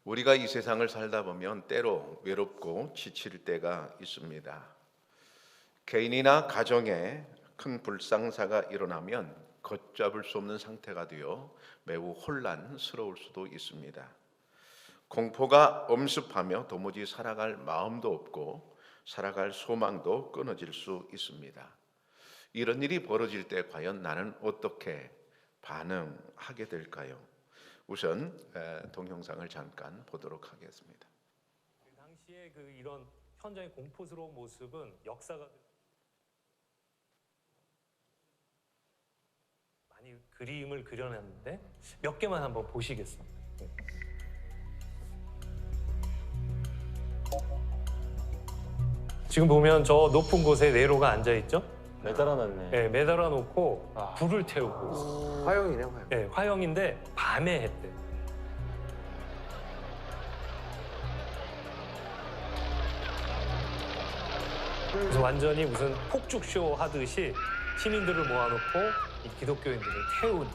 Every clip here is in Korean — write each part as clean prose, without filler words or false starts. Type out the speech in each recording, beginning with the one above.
우리가 이 세상을 살다 보면 때로 외롭고 지칠 때가 있습니다. 개인이나 가정에 큰 불상사가 일어나면 걷잡을 수 없는 상태가 되어 매우 혼란스러울 수도 있습니다. 공포가 엄습하며 도무지 살아갈 마음도 없고 살아갈 소망도 끊어질 수 있습니다. 이런 일이 벌어질 때 과연 나는 어떻게 반응하게 될까요? 우선 동영상을 잠깐 보도록 하겠습니다. 그 당시에 이런 현장의 공포스러운 모습은 역사가 많이 그림을 그려놨는데 몇 개만 한번 보시겠습니다. 지금 보면 저 높은 곳에 네로가 앉아 있죠? 매달아놨네. 네, 매달아 놓고 불을 태우고 있어요. 화형이네, 화형. 네, 화형인데 밤에 했대. 그래서 완전히 무슨 폭죽쇼 하듯이 시민들을 모아놓고 이 기독교인들을 태운.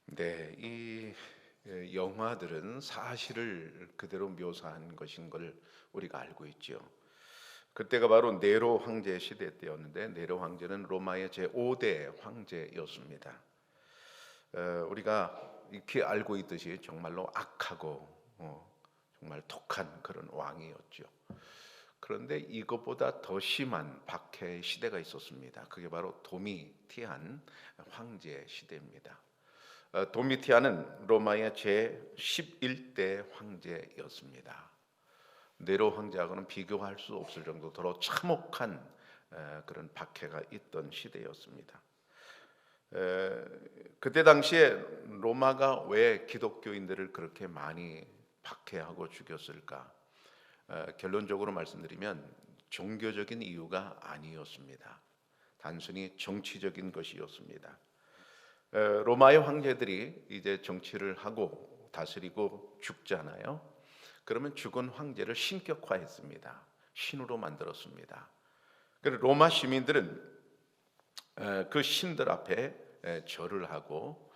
네, 이 영화들은 사실을 그대로 묘사한 것인 걸 우리가 알고 있죠. 그때가 바로 네로 황제 시대 때였는데 네로 황제는 로마의 제5대 황제였습니다. 우리가 익히 알고 있듯이 정말로 악하고 정말 독한 그런 왕이었죠. 그런데 이것보다 더 심한 박해의 시대가 있었습니다. 그게 바로 도미티안 황제 시대입니다. 도미티안은 로마의 제11대 황제였습니다. 네로 황제하고는 비교할 수 없을 정도로 참혹한 그런 박해가 있던 시대였습니다. 그때 당시에 로마가 왜 기독교인들을 그렇게 많이 박해하고 죽였을까? 결론적으로 말씀드리면 종교적인 이유가 아니었습니다. 단순히 정치적인 것이었습니다. 로마의 황제들이 이제 정치를 하고 다스리고 죽잖아요. 그러면 죽은 황제를 신격화했습니다. 신으로 만들었습니다. 그래서 로마 시민들은 그 신들 앞에 절을 하고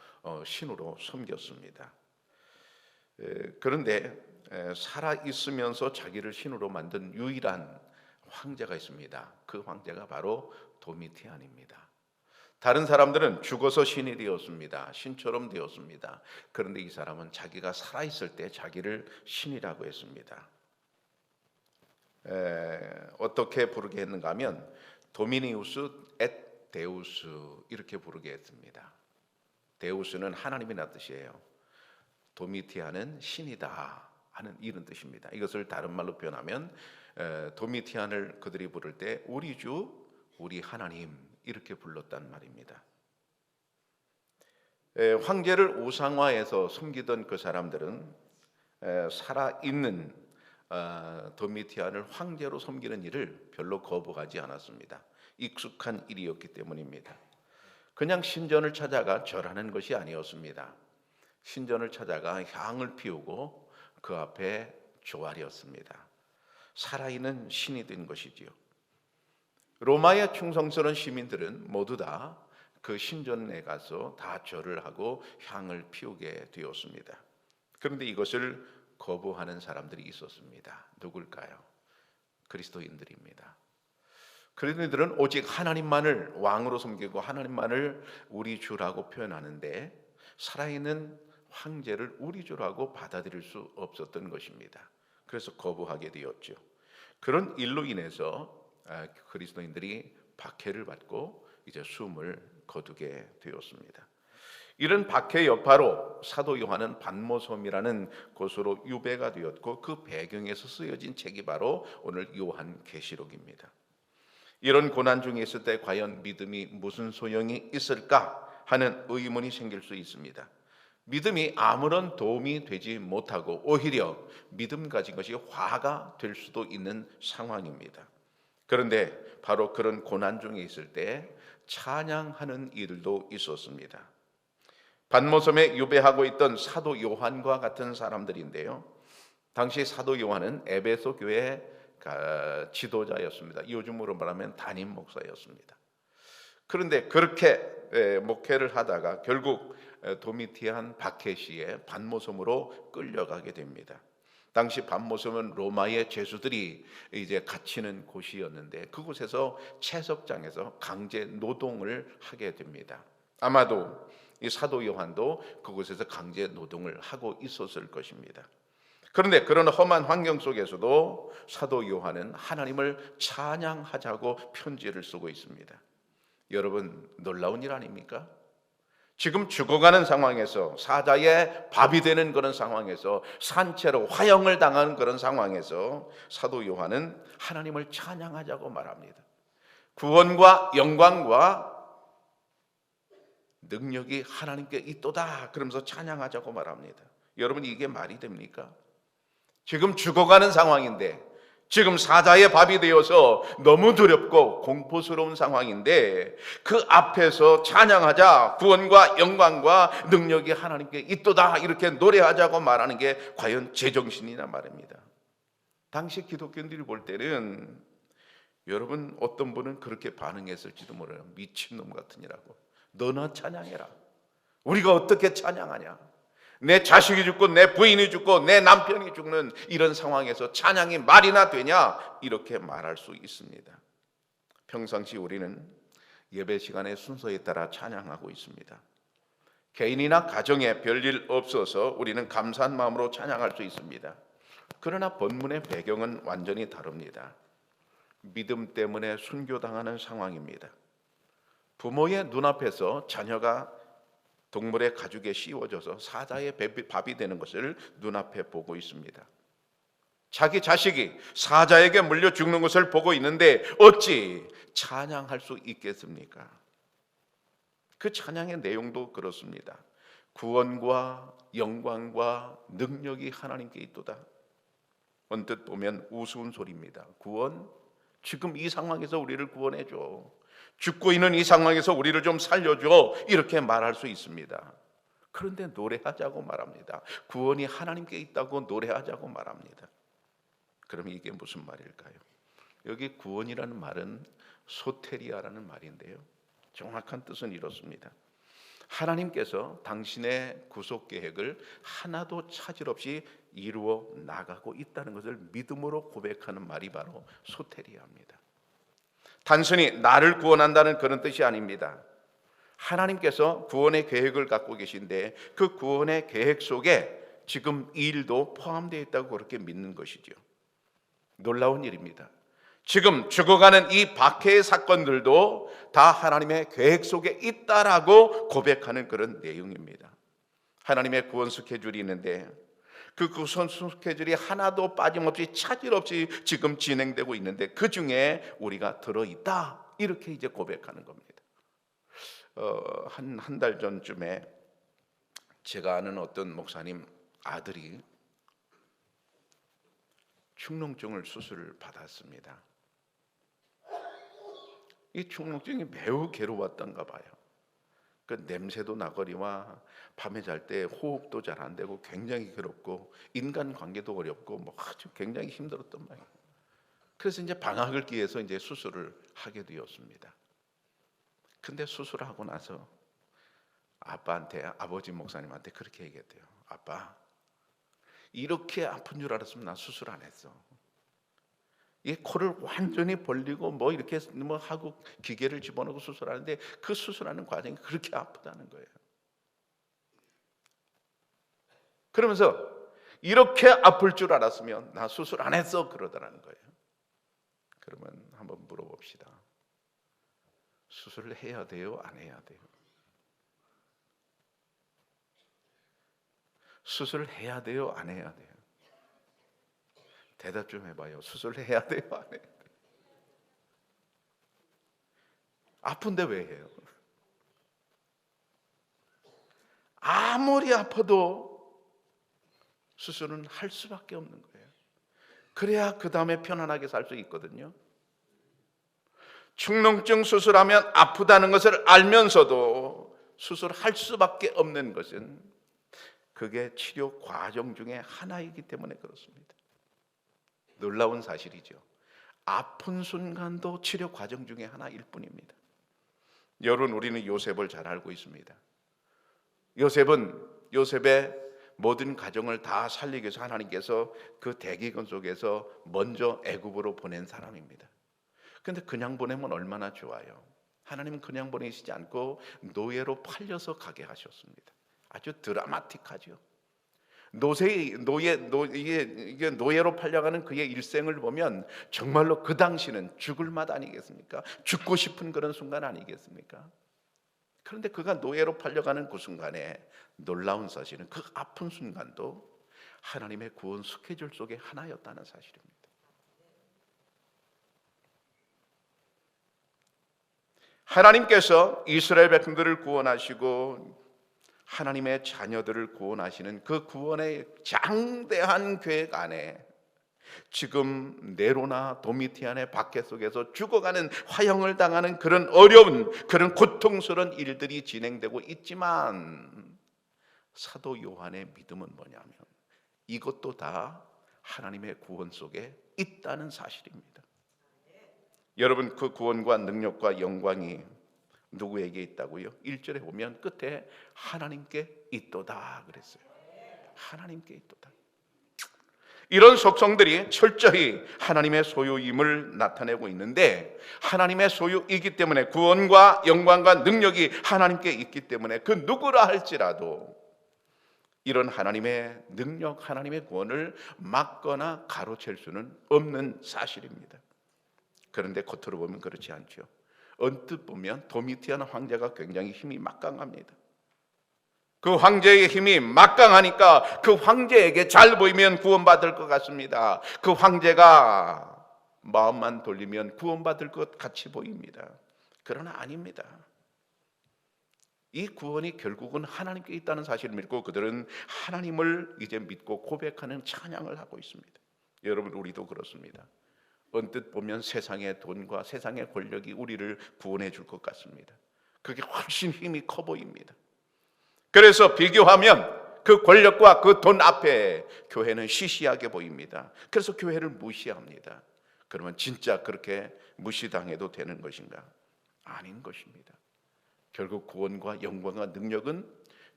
신으로 섬겼습니다. 그런데 살아 있으면서 자기를 신으로 만든 유일한 황제가 있습니다. 그 황제가 바로 도미티안입니다. 다른 사람들은 죽어서 신이 되었습니다. 신처럼 되었습니다. 그런데 이 사람은 자기가 살아있을 때 자기를 신이라고 했습니다. 어떻게 부르게 했는가 하면 도미니우스 앳 데우스 이렇게 부르게 했습니다. 데우스는 하나님이라는 뜻이에요. 도미티안은 신이다 하는 이런 뜻입니다. 이것을 다른 말로 표현하면 도미티안을 그들이 부를 때 우리 주, 우리 하나님 이렇게 불렀단 말입니다. 황제를 우상화해서 섬기던 그 사람들은 살아있는 도미티안을 황제로 섬기는 일을 별로 거부하지 않았습니다. 익숙한 일이었기 때문입니다. 그냥 신전을 찾아가 절하는 것이 아니었습니다. 신전을 찾아가 향을 피우고 그 앞에 조아렸습니다. 살아있는 신이 된 것이지요. 로마의 충성스러운 시민들은 모두 다 그 신전에 가서 다 절을 하고 향을 피우게 되었습니다. 그런데 이것을 거부하는 사람들이 있었습니다. 누굴까요? 그리스도인들입니다. 그리스도인들은 오직 하나님만을 왕으로 섬기고 하나님만을 우리 주라고 표현하는데 살아있는 황제를 우리 주라고 받아들일 수 없었던 것입니다. 그래서 거부하게 되었죠. 그런 일로 인해서 그리스도인들이 박해를 받고 이제 숨을 거두게 되었습니다. 이런 박해의 여파로 사도 요한은 반모섬이라는 곳으로 유배가 되었고 그 배경에서 쓰여진 책이 바로 오늘 요한계시록입니다. 이런 고난 중에 있을 때 과연 믿음이 무슨 소용이 있을까 하는 의문이 생길 수 있습니다. 믿음이 아무런 도움이 되지 못하고 오히려 믿음 가진 것이 화가 될 수도 있는 상황입니다. 그런데 바로 그런 고난 중에 있을 때 찬양하는 이들도 있었습니다. 반모섬에 유배하고 있던 사도 요한과 같은 사람들인데요. 당시 사도 요한은 에베소 교회 지도자였습니다. 요즘으로 말하면 담임 목사였습니다. 그런데 그렇게 목회를 하다가 결국 도미티안 박해시에 반모섬으로 끌려가게 됩니다. 당시 반모섬은 로마의 죄수들이 이제 갇히는 곳이었는데 그곳에서 채석장에서 강제 노동을 하게 됩니다. 아마도 이 사도 요한도 그곳에서 강제 노동을 하고 있었을 것입니다. 그런데 그런 험한 환경 속에서도 사도 요한은 하나님을 찬양하자고 편지를 쓰고 있습니다. 여러분, 놀라운 일 아닙니까? 지금 죽어가는 상황에서, 사자의 밥이 되는 그런 상황에서, 산채로 화형을 당하는 그런 상황에서 사도 요한은 하나님을 찬양하자고 말합니다. 구원과 영광과 능력이 하나님께 있도다 그러면서 찬양하자고 말합니다. 여러분, 이게 말이 됩니까? 지금 죽어가는 상황인데, 지금 사자의 밥이 되어서 너무 두렵고 공포스러운 상황인데 그 앞에서 찬양하자, 구원과 영광과 능력이 하나님께 있도다 이렇게 노래하자고 말하는 게 과연 제정신이냐 말입니다. 당시 기독교인들이 볼 때는, 여러분, 어떤 분은 그렇게 반응했을지도 몰라요. 미친놈 같으니라고. 너나 찬양해라. 우리가 어떻게 찬양하냐? 내 자식이 죽고 내 부인이 죽고 내 남편이 죽는 이런 상황에서 찬양이 말이나 되냐? 이렇게 말할 수 있습니다. 평상시 우리는 예배 시간의 순서에 따라 찬양하고 있습니다. 개인이나 가정에 별일 없어서 우리는 감사한 마음으로 찬양할 수 있습니다. 그러나 본문의 배경은 완전히 다릅니다. 믿음 때문에 순교당하는 상황입니다. 부모의 눈앞에서 자녀가 동물의 가죽에 씌워져서 사자의 밥이 되는 것을 눈앞에 보고 있습니다. 자기 자식이 사자에게 물려 죽는 것을 보고 있는데 어찌 찬양할 수 있겠습니까? 그 찬양의 내용도 그렇습니다. 구원과 영광과 능력이 하나님께 있도다. 언뜻 보면 우스운 소리입니다. 구원? 지금 이 상황에서 우리를 구원해 줘. 죽고 있는 이 상황에서 우리를 좀 살려줘. 이렇게 말할 수 있습니다. 그런데 노래하자고 말합니다. 구원이 하나님께 있다고 노래하자고 말합니다. 그럼 이게 무슨 말일까요? 여기 구원이라는 말은 소테리아라는 말인데요. 정확한 뜻은 이렇습니다. 하나님께서 당신의 구속 계획을 하나도 차질 없이 이루어 나가고 있다는 것을 믿음으로 고백하는 말이 바로 소테리아입니다. 단순히 나를 구원한다는 그런 뜻이 아닙니다. 하나님께서 구원의 계획을 갖고 계신데 그 구원의 계획 속에 지금 이 일도 포함되어 있다고 그렇게 믿는 것이죠. 놀라운 일입니다. 지금 죽어가는 이 박해의 사건들도 다 하나님의 계획 속에 있다라고 고백하는 그런 내용입니다. 하나님의 구원 스케줄이 있는데 그 구원 스케줄이 하나도 빠짐없이 차질 없이 지금 진행되고 있는데 그 중에 우리가 들어있다 이렇게 이제 고백하는 겁니다. 한 달 전쯤에 제가 아는 어떤 목사님 아들이 축농증을 수술을 받았습니다. 이 축농증이 매우 괴로웠던가 봐요. 그 냄새도 나거리와 밤에 잘 때 호흡도 잘 안 되고 굉장히 괴롭고 인간관계도 어렵고 뭐 아주 굉장히 힘들었던 모양이에요. 그래서 이제 방학을 기해서 이제 수술을 하게 되었습니다. 근데 수술하고 나서 아빠한테, 아버지 목사님한테 그렇게 얘기했대요. 아빠, 이렇게 아픈 줄 알았으면 나 수술 안 했어. 이 코를 완전히 벌리고 뭐 이렇게 뭐 하고 기계를 집어넣고 수술하는데 그 수술하는 과정이 그렇게 아프다는 거예요. 그러면서 이렇게 아플 줄 알았으면 나 수술 안 했어 그러더라는 거예요. 그러면 한번 물어봅시다. 수술을 해야 돼요? 안 해야 돼요? 수술을 해야 돼요? 안 해야 돼요? 대답 좀 해봐요. 수술을 해야 돼요? 안 해야 돼요? 아픈데 왜 해요? 아무리 아파도 수술은 할 수밖에 없는 거예요. 그래야 그 다음에 편안하게 살 수 있거든요. 축농증 수술하면 아프다는 것을 알면서도 수술할 수밖에 없는 것은 그게 치료 과정 중에 하나이기 때문에 그렇습니다. 놀라운 사실이죠. 아픈 순간도 치료 과정 중에 하나일 뿐입니다. 여러분, 우리는 요셉을 잘 알고 있습니다. 요셉의 모든 가정을 다 살리기 위해서 하나님께서 그 대기근 속에서 먼저 애굽으로 보낸 사람입니다. 그런데 그냥 보내면 얼마나 좋아요. 하나님은 그냥 보내시지 않고 노예로 팔려서 가게 하셨습니다. 아주 드라마틱하죠. 이게 노예로 팔려가는 그의 일생을 보면 정말로 그 당시는 죽을 맛 아니겠습니까? 죽고 싶은 그런 순간 아니겠습니까? 그런데 그가 노예로 팔려가는 그 순간에 놀라운 사실은 그 아픈 순간도 하나님의 구원 스케줄 속에 하나였다는 사실입니다. 하나님께서 이스라엘 백성들을 구원하시고 하나님의 자녀들을 구원하시는 그 구원의 장대한 계획 안에 지금 네로나 도미티안의 박해 속에서 죽어가는 화형을 당하는 그런 어려운 그런 고통스러운 일들이 진행되고 있지만 사도 요한의 믿음은 뭐냐면 이것도 다 하나님의 구원 속에 있다는 사실입니다. 여러분, 그 구원과 능력과 영광이 누구에게 있다고요? 1절에 보면 끝에 하나님께 있도다 그랬어요. 하나님께 있도다. 이런 속성들이 철저히 하나님의 소유임을 나타내고 있는데 하나님의 소유이기 때문에 구원과 영광과 능력이 하나님께 있기 때문에 그 누구라 할지라도 이런 하나님의 능력, 하나님의 구원을 막거나 가로챌 수는 없는 사실입니다. 그런데 겉으로 보면 그렇지 않죠. 언뜻 보면 도미티안 황제가 굉장히 힘이 막강합니다. 그 황제의 힘이 막강하니까 그 황제에게 잘 보이면 구원받을 것 같습니다. 그 황제가 마음만 돌리면 구원받을 것 같이 보입니다. 그러나 아닙니다. 이 구원이 결국은 하나님께 있다는 사실을 믿고 그들은 하나님을 이제 믿고 고백하는 찬양을 하고 있습니다. 여러분, 우리도 그렇습니다. 언뜻 보면 세상의 돈과 세상의 권력이 우리를 구원해 줄 것 같습니다. 그게 훨씬 힘이 커 보입니다. 그래서 비교하면 그 권력과 그 돈 앞에 교회는 시시하게 보입니다. 그래서 교회를 무시합니다. 그러면 진짜 그렇게 무시당해도 되는 것인가? 아닌 것입니다. 결국 구원과 영광과 능력은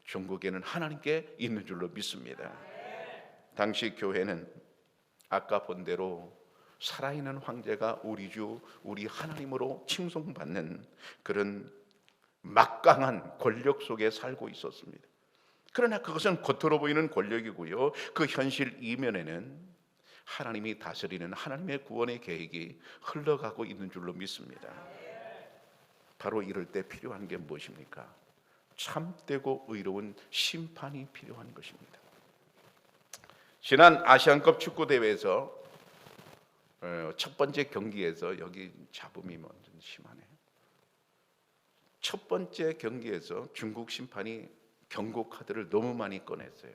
종국에는 하나님께 있는 줄로 믿습니다. 당시 교회는 아까 본 대로 살아있는 황제가 우리 주, 우리 하나님으로 칭송받는 그런 막강한 권력 속에 살고 있었습니다. 그러나 그것은 겉으로 보이는 권력이고요. 그 현실 이면에는 하나님이 다스리는 하나님의 구원의 계획이 흘러가고 있는 줄로 믿습니다. 바로 이럴 때 필요한 게 무엇입니까? 참되고 의로운 심판이 필요한 것입니다. 지난 아시안컵 축구 대회에서 첫 번째 경기에서 여기 잡음이 완전 심하네요. 첫 번째 경기에서 중국 심판이 경고 카드를 너무 많이 꺼냈어요.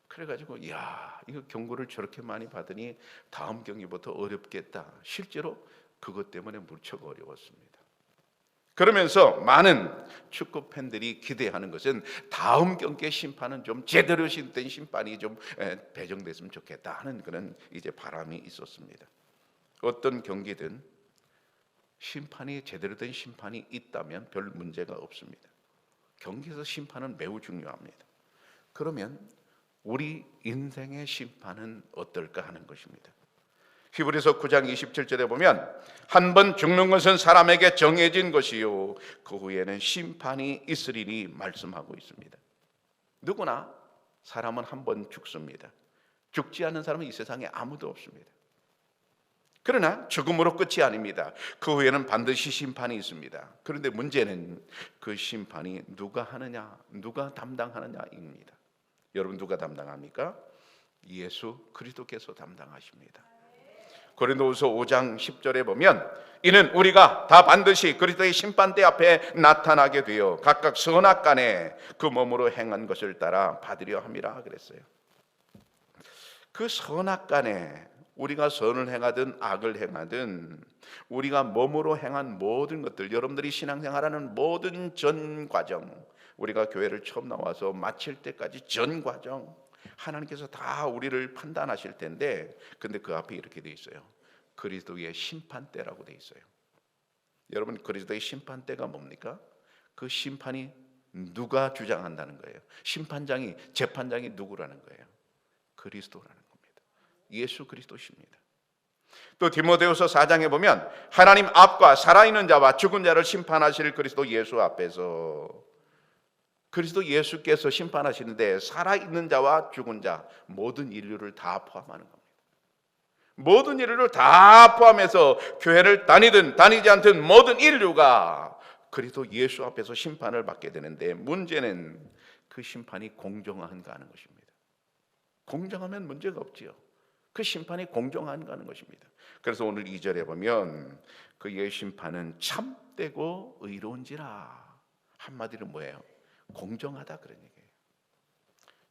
그래가지고 이거 경고를 저렇게 많이 받으니 다음 경기부터 어렵겠다. 실제로 그것 때문에 무척 어려웠습니다. 그러면서 많은 축구 팬들이 기대하는 것은 다음 경기의 심판은 좀 제대로 된 심판이 좀 배정됐으면 좋겠다 하는 그런 이제 바람이 있었습니다. 어떤 경기든 심판이 제대로 된 심판이 있다면 별 문제가 없습니다. 경기에서 심판은 매우 중요합니다. 그러면 우리 인생의 심판은 어떨까 하는 것입니다. 히브리서 9장 27절에 보면 한 번 죽는 것은 사람에게 정해진 것이요 그 후에는 심판이 있으리니 말씀하고 있습니다. 누구나 사람은 한 번 죽습니다. 죽지 않는 사람은 이 세상에 아무도 없습니다. 그러나 죽음으로 끝이 아닙니다. 그 후에는 반드시 심판이 있습니다. 그런데 문제는 그 심판이 누가 하느냐, 누가 담당하느냐입니다. 여러분, 누가 담당합니까? 예수 그리스도께서 담당하십니다. 고린도후서 5장 10절에 보면 이는 우리가 다 반드시 그리스도의 심판대 앞에 나타나게 되어 각각 선악간에 그 몸으로 행한 것을 따라 받으려 함이라 그랬어요. 그 선악간에 우리가 선을 행하든 악을 행하든 우리가 몸으로 행한 모든 것들, 여러분들이 신앙생활하는 모든 전 과정, 우리가 교회를 처음 나와서 마칠 때까지 전 과정 하나님께서 다 우리를 판단하실 텐데, 근데 그 앞에 이렇게 돼 있어요. 그리스도의 심판대라고 돼 있어요. 여러분, 그리스도의 심판대가 뭡니까? 그 심판이 누가 주장한다는 거예요? 심판장이, 재판장이 누구라는 거예요? 그리스도라는 겁니다. 예수 그리스도십니다. 또 디모데후서 4장에 보면 하나님 앞과 살아있는 자와 죽은 자를 심판하실 그리스도 예수 앞에서, 그리스도 예수께서 심판하시는데 살아있는 자와 죽은 자 모든 인류를 다 포함하는 겁니다. 모든 인류를 다 포함해서 교회를 다니든 다니지 않든 모든 인류가 그리스도 예수 앞에서 심판을 받게 되는데, 문제는 그 심판이 공정한가 하는 것입니다. 공정하면 문제가 없지요. 그 심판이 공정한가 하는 것입니다. 그래서 오늘 2절에 보면 그의 심판은 참되고 의로운지라. 한마디로 뭐예요? 공정하다 그런 얘기예요.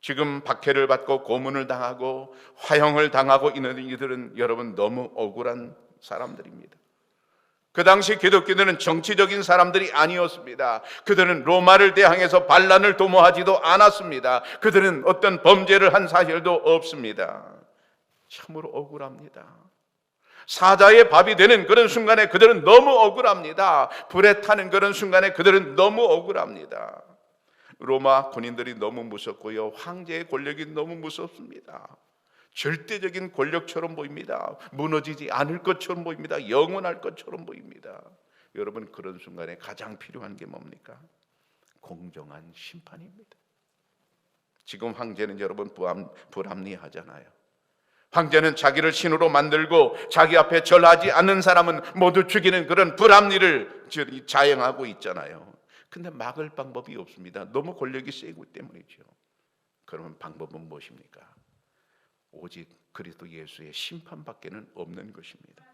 지금 박해를 받고 고문을 당하고 화형을 당하고 있는 이들은 여러분 너무 억울한 사람들입니다. 그 당시 기독교인들은 정치적인 사람들이 아니었습니다. 그들은 로마를 대항해서 반란을 도모하지도 않았습니다. 그들은 어떤 범죄를 한 사실도 없습니다. 참으로 억울합니다. 사자의 밥이 되는 그런 순간에 그들은 너무 억울합니다. 불에 타는 그런 순간에 그들은 너무 억울합니다. 로마 군인들이 너무 무섭고요, 황제의 권력이 너무 무섭습니다. 절대적인 권력처럼 보입니다. 무너지지 않을 것처럼 보입니다. 영원할 것처럼 보입니다. 여러분, 그런 순간에 가장 필요한 게 뭡니까? 공정한 심판입니다. 지금 황제는 여러분 불합리하잖아요. 황제는 자기를 신으로 만들고 자기 앞에 절하지 않는 사람은 모두 죽이는 그런 불합리를 자행하고 있잖아요. 근데 막을 방법이 없습니다. 너무 권력이 세고 때문이죠. 그러면 방법은 무엇입니까? 오직 그리스도 예수의 심판밖에는 없는 것입니다.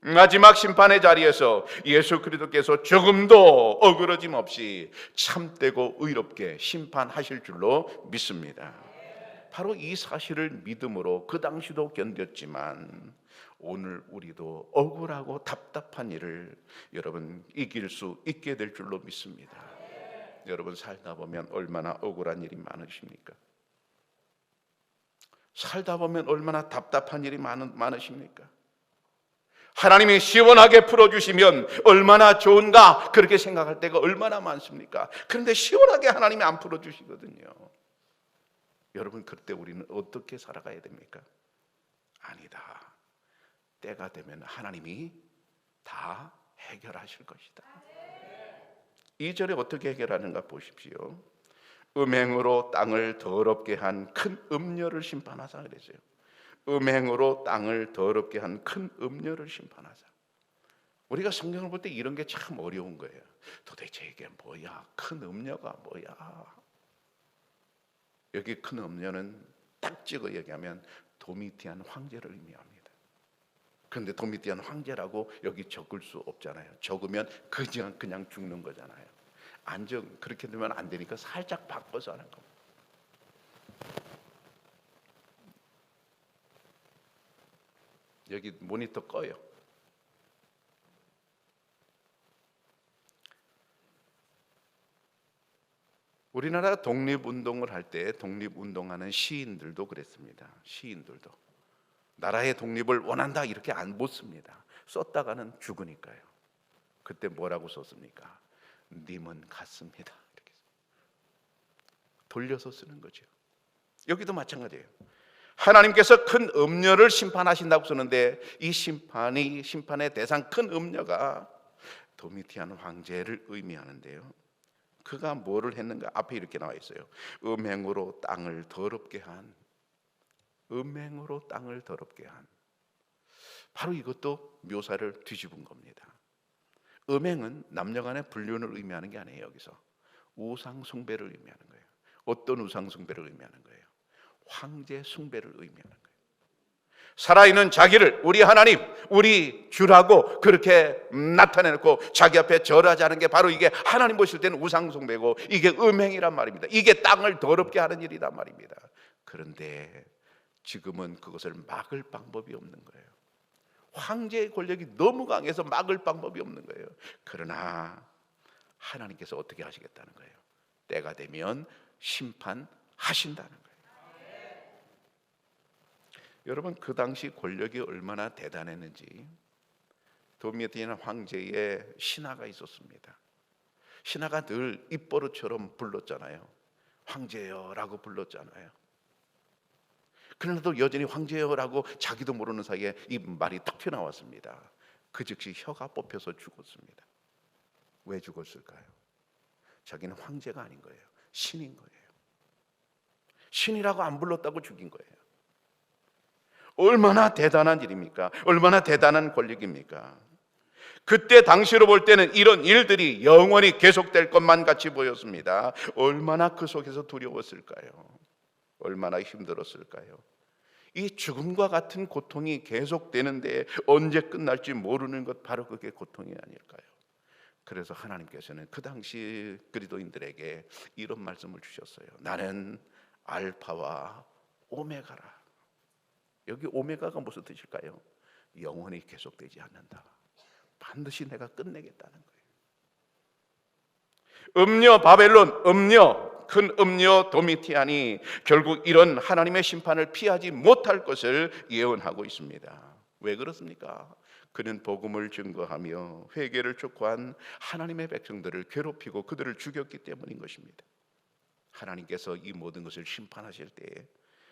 마지막 심판의 자리에서 예수 그리스도께서 조금도 어그러짐 없이 참되고 의롭게 심판하실 줄로 믿습니다. 바로 이 사실을 믿음으로 그 당시도 견뎠지만 오늘 우리도 억울하고 답답한 일을 여러분 이길 수 있게 될 줄로 믿습니다. 여러분, 살다 보면 얼마나 억울한 일이 많으십니까? 살다 보면 얼마나 답답한 일이 많으십니까? 하나님이 시원하게 풀어주시면 얼마나 좋은가 그렇게 생각할 때가 얼마나 많습니까? 그런데 시원하게 하나님이 안 풀어주시거든요. 여러분, 그때 우리는 어떻게 살아가야 됩니까? 아니다. 때가 되면 하나님이 다 해결하실 것이다. 2절에 어떻게 해결하는가 보십시오. 음행으로 땅을 더럽게 한 큰 음녀를 심판하사 그랬어요. 음행으로 땅을 더럽게 한 큰 음녀를 심판하사. 우리가 성경을 볼 때 이런 게 참 어려운 거예요. 도대체 이게 뭐야? 큰 음녀가 뭐야? 여기 큰 음녀는 딱 찍어 얘기하면 도미티안 황제를 의미합니다. 그런데 도미티안 황제라고 여기 적을 수 없잖아요. 적으면 그냥 죽는 거잖아요. 그렇게 되면 안 되니까 살짝 바꿔서 하는 겁니다. 여기 모니터 꺼요. 우리나라 독립운동을 할 때 독립운동하는 시인들도 그랬습니다. 시인들도 나라의 독립을 원한다 이렇게 안 묻습니다. 썼다가는 죽으니까요. 그때 뭐라고 썼습니까? 님은 같습니다. 이렇게 돌려서 쓰는 거죠. 여기도 마찬가지예요. 하나님께서 큰 음녀를 심판하신다고 쓰는데 이 심판의 대상 큰 음녀가 도미티안 황제를 의미하는데요. 그가 뭐를 했는가? 앞에 이렇게 나와 있어요. 음행으로 땅을 더럽게 한. 음행으로 땅을 더럽게 한. 바로 이것도 묘사를 뒤집은 겁니다. 음행은 남녀간의 불륜을 의미하는 게 아니에요. 여기서 우상 숭배를 의미하는 거예요. 어떤 우상 숭배를 의미하는 거예요? 황제 숭배를 의미하는 거예요. 살아있는 자기를 우리 하나님, 우리 주라고 그렇게 나타내놓고 자기 앞에 절하지 게 바로 이게 하나님 보실 때는 우상 숭배고 이게 음행이란 말입니다. 이게 땅을 더럽게 하는 일이란 말입니다. 그런데 지금은 그것을 막을 방법이 없는 거예요. 황제의 권력이 너무 강해서 막을 방법이 없는 거예요. 그러나 하나님께서 어떻게 하시겠다는 거예요? 때가 되면 심판하신다는 거예요. 여러분, 그 당시 권력이 얼마나 대단했는지 도미디안 황제의 신하가 있었습니다. 신하가 늘 입버릇처럼 불렀잖아요. 황제여라고 불렀잖아요. 그런데도 여전히 황제여라고 자기도 모르는 사이에 이 말이 딱 튀어나왔습니다. 그 즉시 혀가 뽑혀서 죽었습니다. 왜 죽었을까요? 자기는 황제가 아닌 거예요. 신인 거예요. 신이라고 안 불렀다고 죽인 거예요. 얼마나 대단한 일입니까? 얼마나 대단한 권력입니까? 그때 당시로 볼 때는 이런 일들이 영원히 계속될 것만 같이 보였습니다. 얼마나 그 속에서 두려웠을까요? 얼마나 힘들었을까요? 이 죽음과 같은 고통이 계속되는데 언제 끝날지 모르는 것, 바로 그게 고통이 아닐까요? 그래서 하나님께서는 그 당시 그리스도인들에게 이런 말씀을 주셨어요. 나는 알파와 오메가라. 여기 오메가가 무슨 뜻일까요? 영원히 계속되지 않는다. 반드시 내가 끝내겠다는 거예요. 음녀 바벨론, 큰 음녀 도미티안이 결국 이런 하나님의 심판을 피하지 못할 것을 예언하고 있습니다. 왜 그렇습니까? 그는 복음을 증거하며 회개를 촉구한 하나님의 백성들을 괴롭히고 그들을 죽였기 때문인 것입니다. 하나님께서 이 모든 것을 심판하실 때에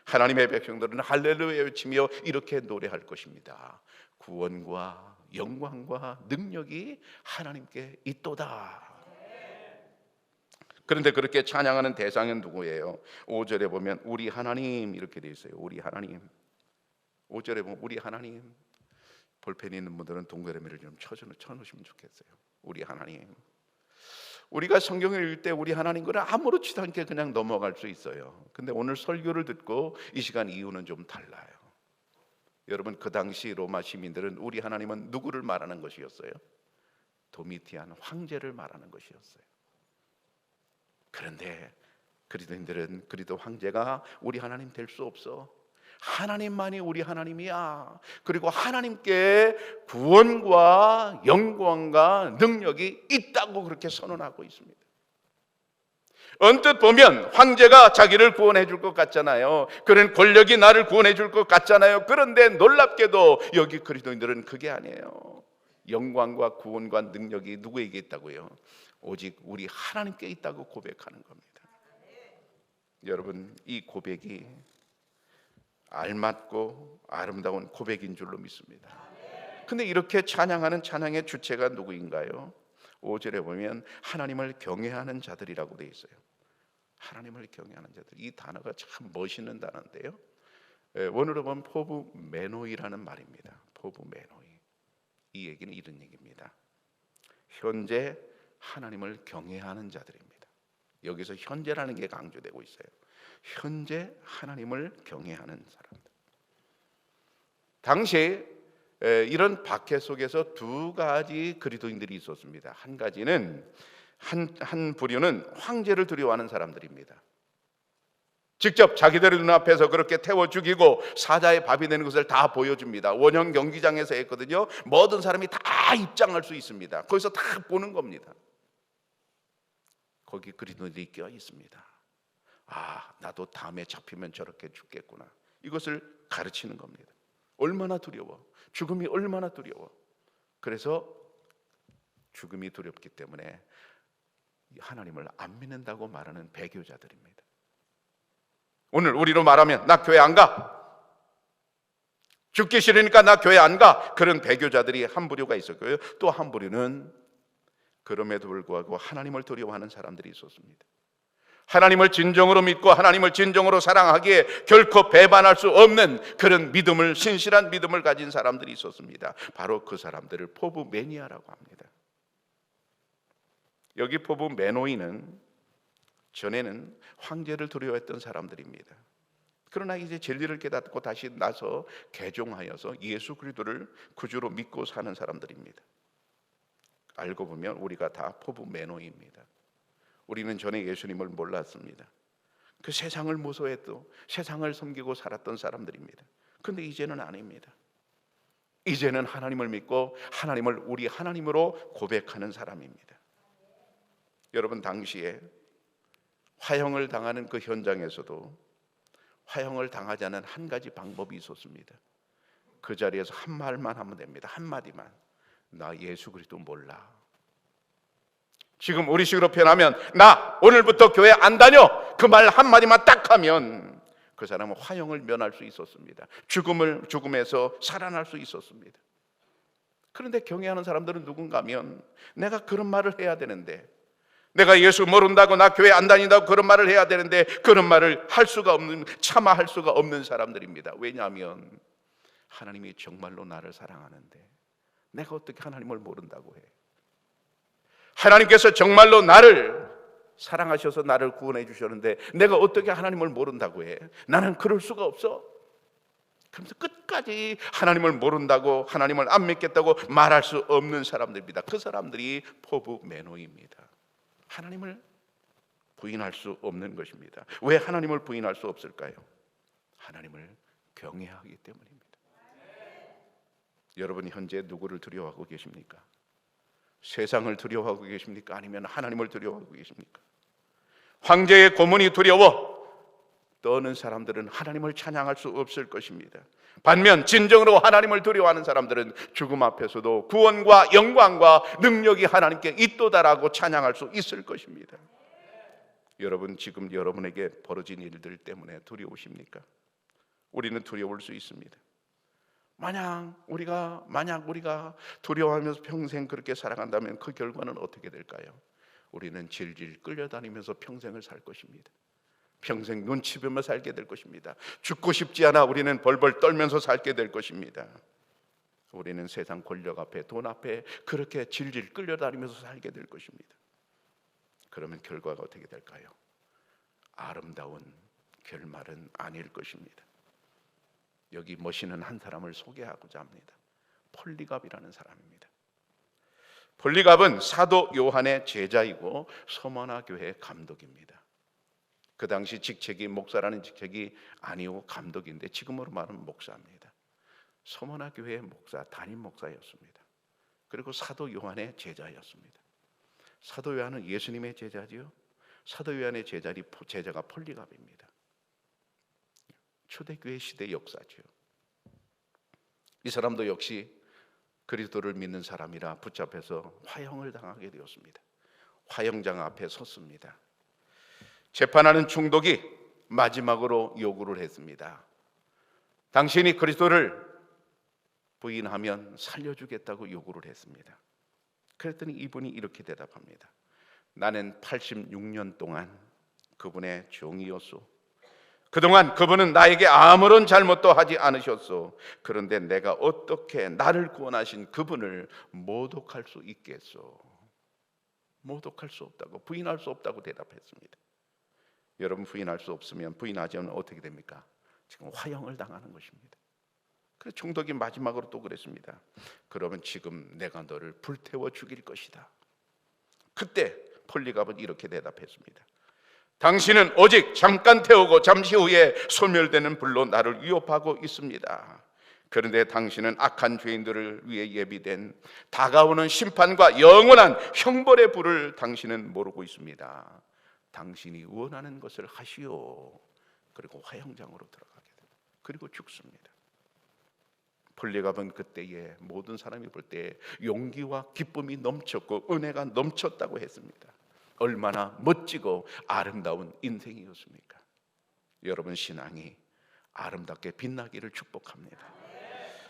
하나님의 백성들은 할렐루야 외치며 이렇게 노래할 것입니다. 구원과 영광과 능력이 하나님께 있도다. 그런데 그렇게 찬양하는 대상은 누구예요? 5절에 보면 우리 하나님 이렇게 되어 있어요. 우리 하나님. 5절에 보면 우리 하나님. 볼펜이 있는 분들은 동그라미를 좀 쳐놓으시면 좋겠어요. 우리 하나님. 우리가 성경을 읽을 때 우리 하나님 거를 아무렇지도 않게 그냥 넘어갈 수 있어요. 근데 오늘 설교를 듣고 이 시간 이유는 좀 달라요. 여러분, 그 당시 로마 시민들은 우리 하나님은 누구를 말하는 것이었어요? 도미티안 황제를 말하는 것이었어요. 그런데 그리스도인들은 그리스도 황제가 우리 하나님 될 수 없어. 하나님만이 우리 하나님이야. 그리고 하나님께 구원과 영광과 능력이 있다고 그렇게 선언하고 있습니다. 언뜻 보면 황제가 자기를 구원해 줄 것 같잖아요. 그런 권력이 나를 구원해 줄 것 같잖아요. 그런데 놀랍게도 여기 그리스도인들은 그게 아니에요. 영광과 구원과 능력이 누구에게 있다고요? 오직 우리 하나님께 있다고 고백하는 겁니다. 여러분, 이 고백이 알맞고 아름다운 고백인 줄로 믿습니다. 근데 이렇게 찬양하는 찬양의 주체가 누구인가요? 5절에 보면 하나님을 경외하는 자들이라고 되어 있어요. 하나님을 경외하는 자들. 이 단어가 참 멋있는 단어인데요. 원어로 보면 포부 메노이라는 말입니다. 포부 메노이. 이 얘기는 이런 얘기입니다. 현재 하나님을 경외하는 자들입니다. 여기서 현재라는 게 강조되고 있어요. 현재 하나님을 경외하는 사람들. 당시에 이런 박해 속에서 두 가지 그리스도인들이 있었습니다. 한 가지는 한 부류는 황제를 두려워하는 사람들입니다. 직접 자기들의 눈앞에서 그렇게 태워 죽이고 사자의 밥이 되는 것을 다 보여줍니다. 원형 경기장에서 했거든요. 모든 사람이 다 입장할 수 있습니다. 거기서 다 보는 겁니다. 거기 그리스도인들이 껴 있습니다. 아, 나도 다음에 잡히면 저렇게 죽겠구나. 이것을 가르치는 겁니다. 얼마나 두려워. 죽음이 얼마나 두려워. 그래서 죽음이 두렵기 때문에 하나님을 안 믿는다고 말하는 배교자들입니다. 오늘 우리로 말하면 나 교회 안 가. 죽기 싫으니까 나 교회 안 가. 그런 배교자들이 한 부류가 있었고요. 또 한 부류는 그럼에도 불구하고 하나님을 두려워하는 사람들이 있었습니다. 하나님을 진정으로 믿고 하나님을 진정으로 사랑하기에 결코 배반할 수 없는 그런 믿음을, 신실한 믿음을 가진 사람들이 있었습니다. 바로 그 사람들을 포부 매니아라고 합니다. 여기 포부 메노이는 전에는 황제를 두려워했던 사람들입니다. 그러나 이제 진리를 깨닫고 다시 나서 개종하여서 예수 그리스도를 구주로 믿고 사는 사람들입니다. 알고 보면 우리가 다 포부 메노이입니다. 우리는 전에 예수님을 몰랐습니다. 그 세상을 무서워했고 세상을 섬기고 살았던 사람들입니다. 그런데 이제는 아닙니다. 이제는 하나님을 믿고 하나님을 우리 하나님으로 고백하는 사람입니다. 여러분, 당시에 화형을 당하는 그 현장에서도 화형을 당하지 않은 한 가지 방법이 있었습니다. 그 자리에서 한 말만 하면 됩니다. 한마디만. 나 예수 그리스도 몰라. 지금 우리식으로 표현하면 나 오늘부터 교회 안 다녀. 그 말 한마디만 딱 하면 그 사람은 화형을 면할 수 있었습니다. 죽음에서 살아날 수 있었습니다. 그런데 경외하는 사람들은 누군가 하면 내가 그런 말을 해야 되는데, 내가 예수 모른다고 나 교회 안 다닌다고 그런 말을 해야 되는데 그런 말을 할 수가 없는, 차마 할 수가 없는 사람들입니다. 왜냐하면 하나님이 정말로 나를 사랑하는데 내가 어떻게 하나님을 모른다고 해. 하나님께서 정말로 나를 사랑하셔서 나를 구원해 주셨는데 내가 어떻게 하나님을 모른다고 해. 나는 그럴 수가 없어. 그러면서 끝까지 하나님을 모른다고, 하나님을 안 믿겠다고 말할 수 없는 사람들입니다. 그 사람들이 포부 매노입니다. 하나님을 부인할 수 없는 것입니다. 왜 하나님을 부인할 수 없을까요? 하나님을 경외하기 때문입니다. 여러분, 현재 누구를 두려워하고 계십니까? 세상을 두려워하고 계십니까? 아니면 하나님을 두려워하고 계십니까? 황제의 고문이 두려워 떠는 사람들은 하나님을 찬양할 수 없을 것입니다. 반면 진정으로 하나님을 두려워하는 사람들은 죽음 앞에서도 구원과 영광과 능력이 하나님께 있도다라고 찬양할 수 있을 것입니다. 여러분, 지금 여러분에게 벌어진 일들 때문에 두려우십니까? 우리는 두려울 수 있습니다. 만약 우리가 두려워하면서 평생 그렇게 살아간다면 그 결과는 어떻게 될까요? 우리는 질질 끌려다니면서 평생을 살 것입니다. 평생 눈치 보며 살게 될 것입니다. 죽고 싶지 않아 우리는 벌벌 떨면서 살게 될 것입니다. 우리는 세상 권력 앞에, 돈 앞에 그렇게 질질 끌려다니면서 살게 될 것입니다. 그러면 결과가 어떻게 될까요? 아름다운 결말은 아닐 것입니다. 여기 모시는 한 사람을 소개하고자 합니다. 폴리갑이라는 사람입니다. 폴리갑은 사도 요한의 제자이고 서머나 교회 감독입니다. 그 당시 직책이 목사라는 직책이 아니고 감독인데 지금으로 말하면 목사입니다. 서머나 교회의 목사, 담임 목사였습니다. 그리고 사도 요한의 제자였습니다. 사도 요한은 예수님의 제자지요. 사도 요한의 제자가 폴리갑입니다. 초대교회 시대 역사죠. 이 사람도 역시 그리스도를 믿는 사람이라 붙잡혀서 화형을 당하게 되었습니다. 화형장 앞에 섰습니다. 재판하는 총독이 마지막으로 요구를 했습니다. 당신이 그리스도를 부인하면 살려주겠다고 요구를 했습니다. 그랬더니 이분이 이렇게 대답합니다. 나는 86년 동안 그분의 종이었소. 그동안 그분은 나에게 아무런 잘못도 하지 않으셨소. 그런데 내가 어떻게 나를 구원하신 그분을 모독할 수 있겠소? 모독할 수 없다고, 부인할 수 없다고 대답했습니다. 여러분, 부인할 수 없으면, 부인하지 않으면 어떻게 됩니까? 지금 화형을 당하는 것입니다. 그래서 총독이 마지막으로 또 그랬습니다. 그러면 지금 내가 너를 불태워 죽일 것이다. 그때 폴리갑은 이렇게 대답했습니다. 당신은 오직 잠깐 태우고 잠시 후에 소멸되는 불로 나를 위협하고 있습니다. 그런데 당신은 악한 죄인들을 위해 예비된 다가오는 심판과 영원한 형벌의 불을 당신은 모르고 있습니다. 당신이 원하는 것을 하시오. 그리고 화형장으로 들어가게 됩니다. 그리고 죽습니다. 폴리갑은 그때에 모든 사람이 볼 때 용기와 기쁨이 넘쳤고 은혜가 넘쳤다고 했습니다. 얼마나 멋지고 아름다운 인생이었습니까? 여러분, 신앙이 아름답게 빛나기를 축복합니다.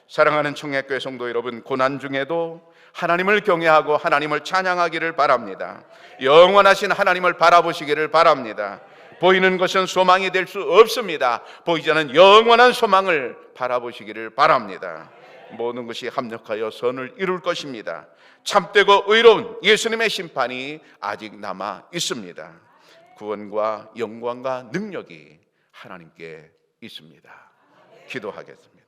사랑하는 청약교회 성도 여러분, 고난 중에도 하나님을 경외하고 하나님을 찬양하기를 바랍니다. 영원하신 하나님을 바라보시기를 바랍니다. 보이는 것은 소망이 될 수 없습니다. 보이지 않는 영원한 소망을 바라보시기를 바랍니다. 모든 것이 합력하여 선을 이룰 것입니다. 참되고 의로운 예수님의 심판이 아직 남아 있습니다. 구원과 영광과 능력이 하나님께 있습니다. 기도하겠습니다.